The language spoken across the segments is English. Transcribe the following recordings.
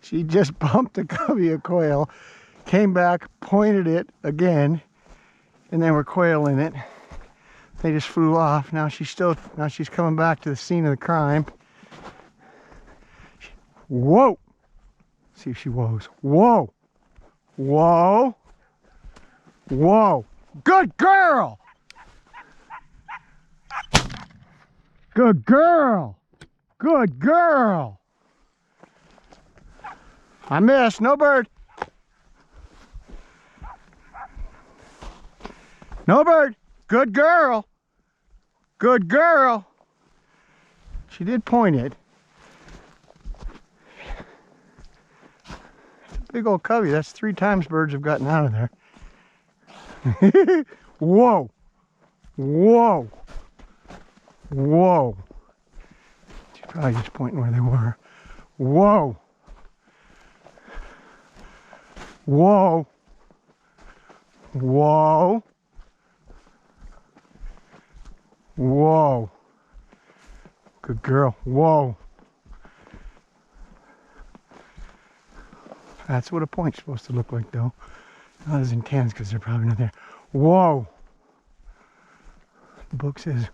She just bumped a covey of quail, came back, pointed it again, and there were quail in it. They just flew off. Now she's coming back to the scene of the crime. Whoa! See if she woes. Whoa! Whoa! Whoa! Good girl! Good girl! Good girl! I missed. No bird. No bird. Good girl. Good girl. She did point it. Big old covey. That's 3 times birds have gotten out of there. Whoa. Whoa. Whoa. She's probably just pointing where they were. Whoa. Whoa. Whoa. Whoa. Good girl. Whoa. That's what a point's supposed to look like, though. Not as intense because they're probably not there. Whoa. The book says,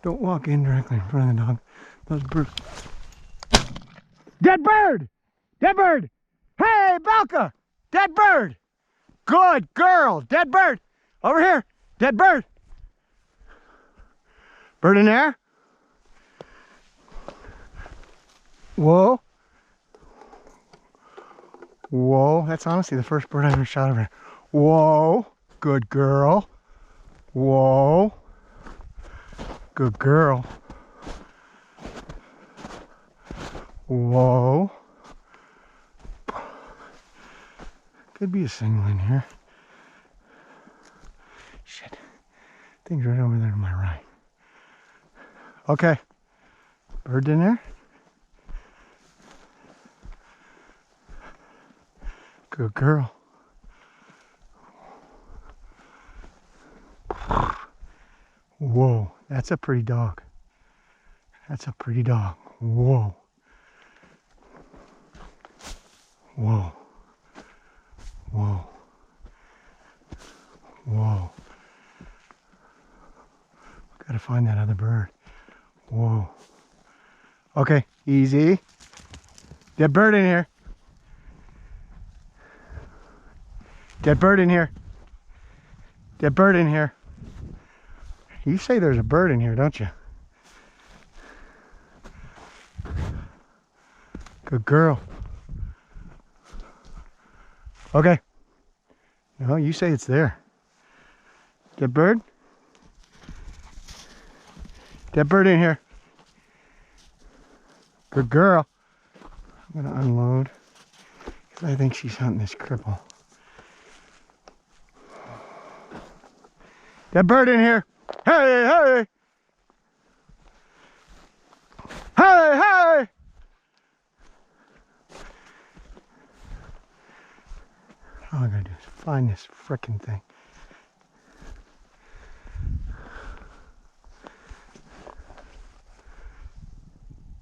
don't walk in directly in front of the dog. Those birds. Dead bird! Dead bird! Hey, Belka! Dead bird! Good girl! Dead bird! Over here! Dead bird! Bird in there? Whoa. Whoa. That's honestly the first bird I ever shot over here. Whoa. Good girl. Whoa. Good girl. Whoa. Could be a single in here. Shit. Thing's right over there to my right. Okay. Bird in there? Good girl. Whoa. That's a pretty dog. That's a pretty dog. Whoa. Whoa. Whoa. Whoa. Gotta find that other bird. Whoa. Okay, easy. Dead bird in here. Dead bird in here. Dead bird in here. You say there's a bird in here, don't you? Good girl. Okay. No, you say it's there. Dead bird? Dead bird in here. Good girl. I'm gonna unload because I think she's hunting this cripple. Dead bird in here. Hey, hey! Hey, hey! All I gotta do is find this frickin' thing.